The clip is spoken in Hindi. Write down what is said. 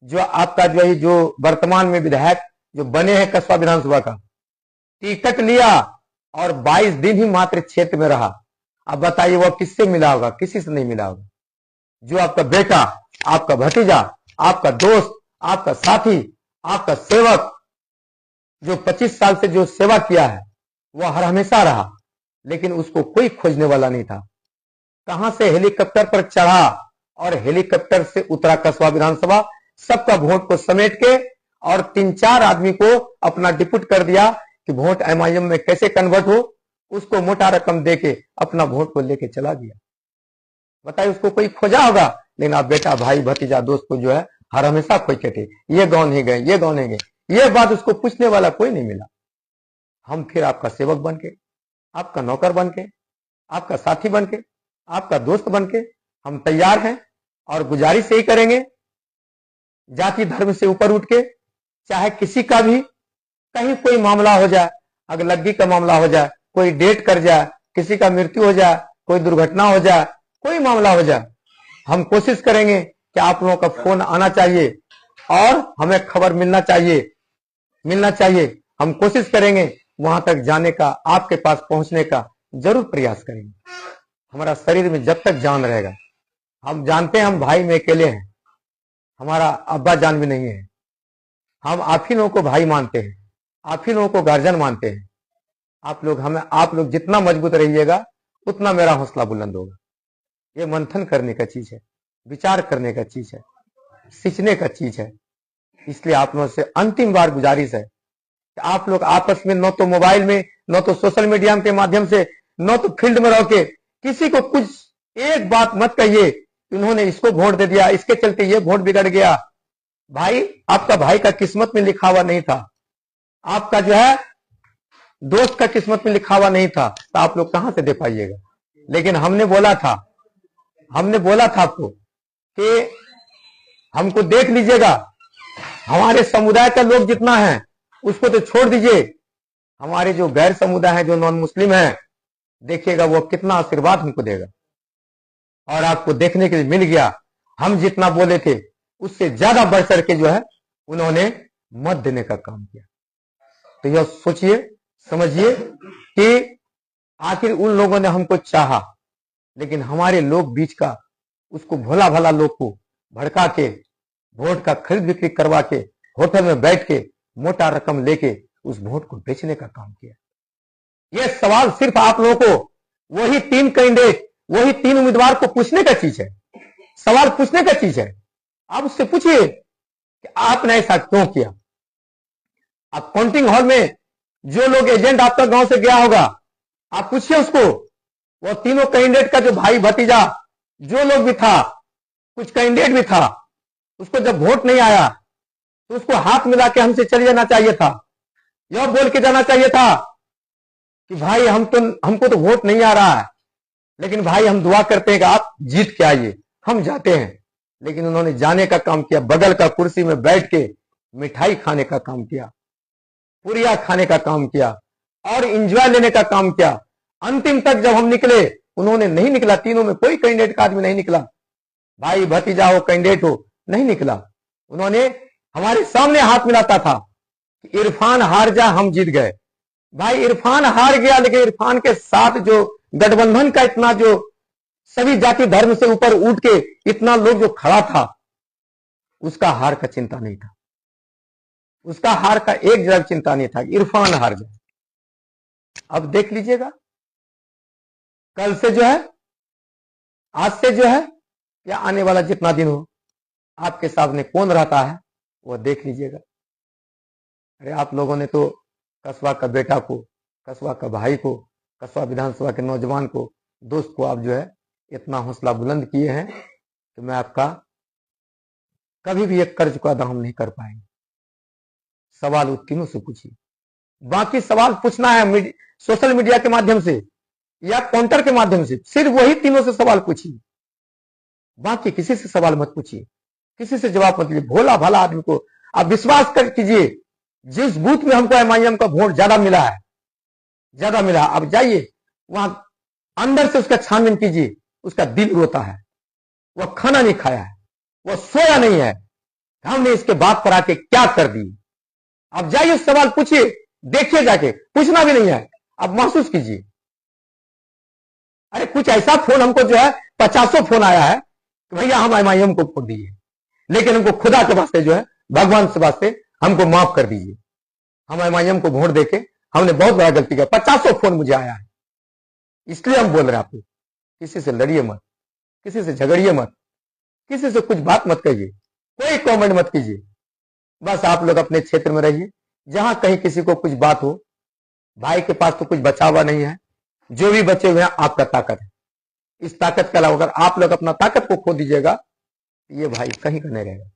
जो आपका जो है जो वर्तमान में विधायक जो बने हैं कसबा विधानसभा का, टिकट लिया और 22 दिन ही मात्र क्षेत्र में रहा। अब बताइए वह किससे मिला होगा? किसी से नहीं मिला होगा। जो आपका बेटा, आपका भतीजा, आपका दोस्त, आपका साथी, आपका सेवक, जो 25 साल से जो सेवा किया है वह हर हमेशा रहा, लेकिन उसको कोई खोजने वाला नहीं था। कहां से हेलीकॉप्टर पर चढ़ा और हेलीकॉप्टर से उतरा कसबा विधानसभा, सबका वोट को समेट के, और 3-4 आदमी को अपना डिप्यूट कर दिया कि वोट एमआईएम में कैसे कन्वर्ट हो। उसको मोटा रकम देके अपना वोट को लेके चला गया। बताइए उसको कोई खोजा होगा? लेकिन आप बेटा, भाई, भतीजा, दोस्त को जो है हर हमेशा खोजते थे, ये गांव नहीं गए, ये गांव नहीं गए, ये बात उसको पूछने वाला कोई नहीं मिला। हम फिर आपका सेवक बन के, आपका नौकर बन के, आपका साथी बन के, आपका दोस्त बन के हम तैयार हैं, और गुजारिश यही करेंगे, जाति धर्म से ऊपर उठ के, चाहे किसी का भी कहीं कोई मामला हो जाए, अगलग्गी का मामला हो जाए, कोई डेट कर जाए, किसी का मृत्यु हो जाए, कोई दुर्घटना हो जाए, कोई मामला हो जाए, हम कोशिश करेंगे कि आप लोगों का फोन आना चाहिए और हमें खबर मिलना चाहिए। हम कोशिश करेंगे वहां तक जाने का, आपके पास पहुंचने का जरूर प्रयास करेंगे। हमारा शरीर में जब तक जान रहेगा, हम जानते हैं हम भाई में अकेले हैं, हमारा अब्बा जान भी नहीं है। हम आप ही लोगों को भाई मानते हैं, आप ही लोगों को गार्जियन मानते हैं। आप लोग जितना मजबूत रहिएगा उतना मेरा हौसला बुलंद होगा। ये मंथन करने का चीज है, विचार करने का चीज है, सीखने का चीज है। इसलिए आप लोगों से अंतिम बार गुजारिश है कि आप लोग आपस में न तो मोबाइल में, न तो सोशल मीडिया के माध्यम से, न तो फील्ड में रह के किसी को कुछ एक बात मत कहिए कि उन्होंने इसको वोट दे दिया, इसके चलते ये वोट बिगड़ गया। भाई, आपका भाई का किस्मत में लिखा हुआ नहीं था, आपका जो है दोस्त का किस्मत में लिखा हुआ नहीं था, तो आप लोग कहां से दे पाइएगा। लेकिन हमने बोला था आपको कि हमको देख लीजिएगा, हमारे समुदाय का लोग जितना है उसको तो छोड़ दीजिए, हमारे जो गैर समुदाय है, जो नॉन मुस्लिम है, देखिएगा वो कितना आशीर्वाद हमको देगा। और आपको देखने के लिए मिल गया, हम जितना बोले थे उससे ज्यादा बढ़ चढ़ के जो है उन्होंने मत देने का काम किया। तो यह सोचिए, समझिए कि आखिर उन लोगों ने हमको चाहा, लेकिन हमारे लोग बीच का उसको भोला भाला लोग को भड़का के, वोट का खरीद बिक्री करवा के, होटल में बैठ के मोटा रकम लेके उस वोट को बेचने का काम किया। यह सवाल सिर्फ आप लोगों को, वही 3 कैंडिडेट, वही 3 उम्मीदवार को पूछने का चीज है, सवाल पूछने का चीज है। आप उससे पूछिए कि आपने ऐसा क्यों किया। आप काउंटिंग हॉल में जो लोग एजेंट आपका गांव से गया होगा, आप पूछिए उसको, वो तीनों कैंडिडेट का जो भाई भतीजा जो लोग भी था, कुछ कैंडिडेट भी था, उसको जब वोट नहीं आया तो उसको हाथ मिला के हमसे चले जाना चाहिए था, यह बोल के जाना चाहिए था कि भाई हमको तो वोट नहीं आ रहा है, लेकिन भाई हम दुआ करते हैं कि आप जीत के आइए, हम जाते हैं। लेकिन उन्होंने जाने का काम किया, बगल का कुर्सी में बैठ के मिठाई खाने का काम किया, पुरिया खाने का काम किया और एंजॉय लेने का काम किया। अंतिम तक जब हम निकले, उन्होंने नहीं निकला, तीनों में कोई कैंडिडेट का आदमी नहीं निकला, भाई भतीजा हो, कैंडिडेट हो, नहीं निकला। उन्होंने हमारे सामने हाथ मिलाता था कि इरफान हार जा, हम जीत गए। भाई इरफान हार गया, लेकिन इरफान के साथ जो गठबंधन का इतना जो सभी जाति धर्म से ऊपर उठ के इतना लोग जो खड़ा था, उसका हार का चिंता नहीं था, उसका हार का एक जरा चिंता नहीं था कि इरफान हार जाए। अब देख लीजिएगा, कल से जो है, आज से जो है, या आने वाला जितना दिन हो, आपके सामने कौन रहता है वो देख लीजिएगा। अरे आप लोगों ने तो कस्बा का बेटा को, कस्बा का भाई को, कस्बा विधानसभा के नौजवान को, दोस्त को आप जो है इतना हौसला बुलंद किए हैं कि मैं आपका कभी भी एक कर्ज को अदा हम नहीं कर पाएंगे। सवाल उन तीनों से पूछिए, बाकी सवाल पूछना है सोशल मीडिया के माध्यम से या काउंटर के माध्यम से, सिर्फ वही तीनों से सवाल पूछिए, बाकी किसी से सवाल मत पूछिए, किसी से जवाब मत लीजिए। भोला भाला आदमी को आप विश्वास कर कीजिए, जिस बूथ में हमको एमआईएम का वोट ज्यादा मिला है, आप जाइए वहां अंदर से उसका छानबीन कीजिए, उसका दिल रोता है, वह खाना नहीं खाया है, वह सोया नहीं है, हमने इसके बाप पर आके क्या कर दी। अब जाइए सवाल पूछिए, देखिए जाके, पूछना भी नहीं है, अब महसूस कीजिए। अरे कुछ ऐसा फोन हमको जो है 50 फोन आया है कि भैया हम एमआईएम को वोट दिए, लेकिन हमको खुदा के वास्ते जो है, भगवान से वास्ते हमको माफ कर दीजिए। हम एमआईएम को वोट देके हमने बहुत बड़ा गलती किया। 50 फोन मुझे आया है, इसलिए हम बोल रहे हैं आपको, किसी से लड़िए मत, किसी से झगड़िए मत, किसी से कुछ बात मत कहिए, कोई कमेंट मत कीजिए। बस आप लोग अपने क्षेत्र में रहिए। जहां कहीं किसी को कुछ बात हो, भाई के पास तो कुछ बचा हुआ नहीं है, जो भी बचे हुए हैं आपका ताकत है। इस ताकत के अलावा अगर आप लोग अपना ताकत को खो दीजिएगा, ये भाई कहीं का नहीं रहेगा।